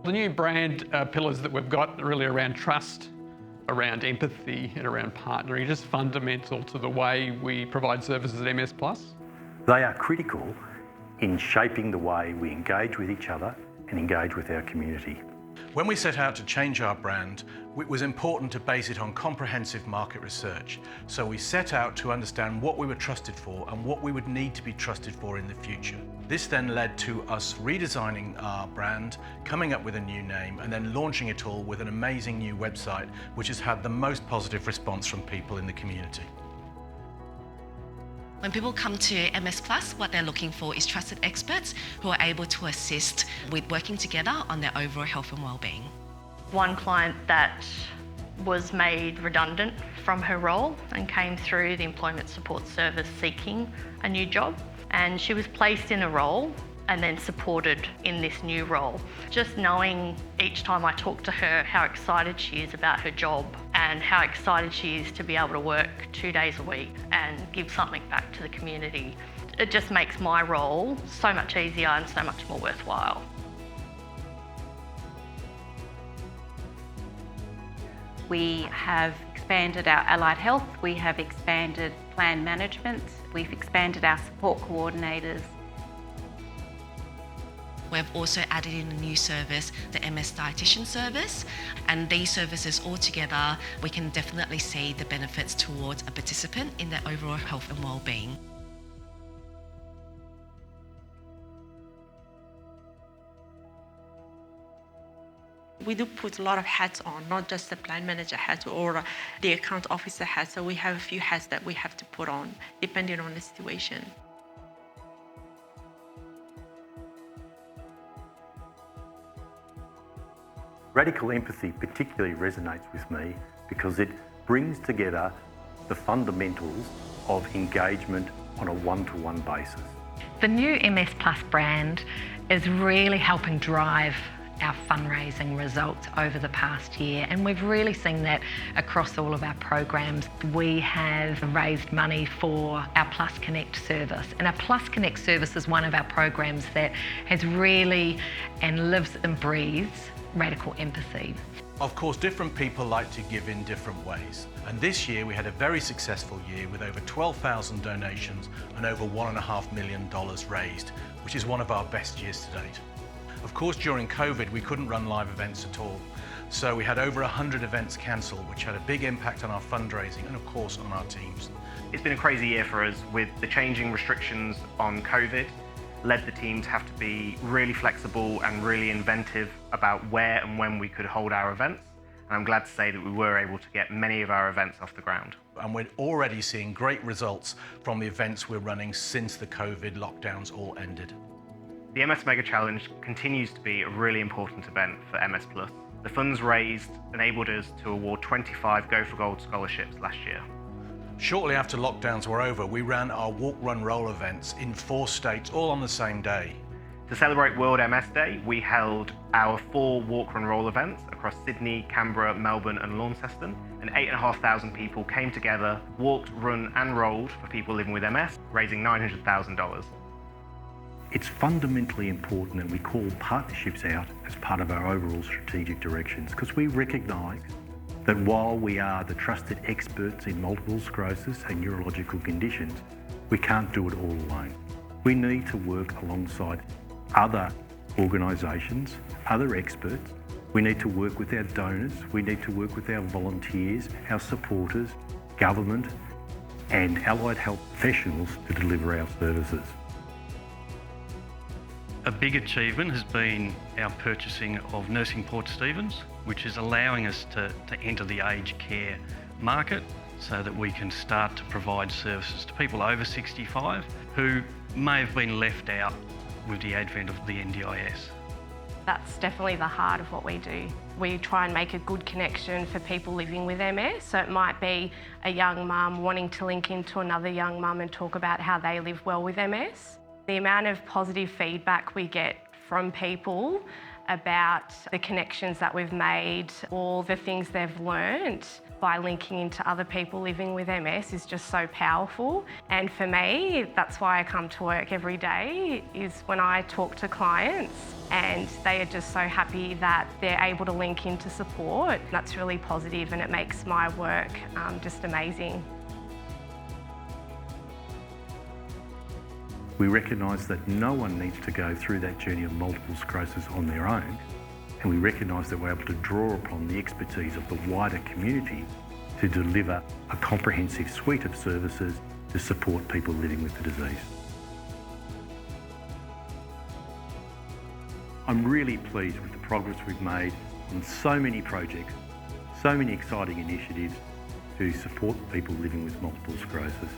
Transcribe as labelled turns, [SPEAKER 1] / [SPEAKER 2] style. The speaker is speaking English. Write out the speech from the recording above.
[SPEAKER 1] The new brand pillars that we've got are really around trust, around empathy and around partnering, just fundamental to the way we provide services at MS Plus.
[SPEAKER 2] They are critical in shaping the way we engage with each other and engage with our community.
[SPEAKER 3] When we set out to change our brand, it was important to base it on comprehensive market research. So we set out to understand what we were trusted for and what we would need to be trusted for in the future. This then led to us redesigning our brand, coming up with a new name, and then launching it all with an amazing new website, which has had the most positive response from people in the community.
[SPEAKER 4] When people come to MS Plus, what they're looking for is trusted experts who are able to assist with working together on their overall health and wellbeing.
[SPEAKER 5] One client that was made redundant from her role and came through the Employment Support Service seeking a new job, and she was placed in a role and then supported in this new role. Just knowing each time I talk to her how excited she is about her job and how excited she is to be able to work 2 days a week and give something back to the community, it just makes my role so much easier and so much more worthwhile.
[SPEAKER 6] We have expanded our allied health, we have expanded plan management, we've expanded our support coordinators.
[SPEAKER 4] We've also added in a new service, the MS Dietitian service, and these services all together, we can definitely see the benefits towards a participant in their overall health and wellbeing.
[SPEAKER 7] We do put a lot of hats on, not just the plan manager hat or the account officer hat, so we have a few hats that we have to put on, depending on the situation.
[SPEAKER 2] Radical empathy particularly resonates with me because it brings together the fundamentals of engagement on a one-to-one basis.
[SPEAKER 8] The new MS Plus brand is really helping drive our fundraising results over the past year, and we've really seen that across all of our programs. We have raised money for our Plus Connect service, and our Plus Connect service is one of our programs that has really and lives and breathes radical empathy.
[SPEAKER 3] Of course, different people like to give in different ways. And this year we had a very successful year with over 12,000 donations and over $1.5 million raised, which is one of our best years to date. Of course, during COVID, we couldn't run live events at all. So we had over 100 events cancelled, which had a big impact on our fundraising and of course on our teams.
[SPEAKER 9] It's been a crazy year for us with the changing restrictions on COVID. Led the team to have to be really flexible and really inventive about where and when we could hold our events. And I'm glad to say that we were able to get many of our events off the ground.
[SPEAKER 3] And we're already seeing great results from the events we're running since the COVID lockdowns all ended.
[SPEAKER 9] The MS Mega Challenge continues to be a really important event for MS Plus. The funds raised enabled us to award 25 Go for Gold scholarships last year.
[SPEAKER 3] Shortly after lockdowns were over, we ran our walk, run, roll events in 4 states, all on the same day.
[SPEAKER 9] To celebrate World MS Day, we held our 4 walk, run, roll events across Sydney, Canberra, Melbourne and Launceston, and 8,500 people came together, walked, run and rolled for people living with MS, raising $900,000.
[SPEAKER 2] It's fundamentally important that we call partnerships out as part of our overall strategic directions, because we recognise that while we are the trusted experts in multiple sclerosis and neurological conditions, we can't do it all alone. We need to work alongside other organisations, other experts. We need to work with our donors, we need to work with our volunteers, our supporters, government and allied health professionals to deliver our services.
[SPEAKER 10] A big achievement has been our purchasing of Nursing Port Stephens, which is allowing us to enter the aged care market so that we can start to provide services to people over 65 who may have been left out with the advent of the NDIS.
[SPEAKER 11] That's definitely the heart of what we do. We try and make a good connection for people living with MS. So it might be a young mum wanting to link into another young mum and talk about how they live well with MS. The amount of positive feedback we get from people about the connections that we've made, all the things they've learned by linking into other people living with MS is just so powerful. And for me, that's why I come to work every day, is when I talk to clients and they are just so happy that they're able to link into support. That's really positive and it makes my work just amazing.
[SPEAKER 2] We recognise that no one needs to go through that journey of multiple sclerosis on their own, and we recognise that we're able to draw upon the expertise of the wider community to deliver a comprehensive suite of services to support people living with the disease. I'm really pleased with the progress we've made on so many projects, so many exciting initiatives to support people living with multiple sclerosis.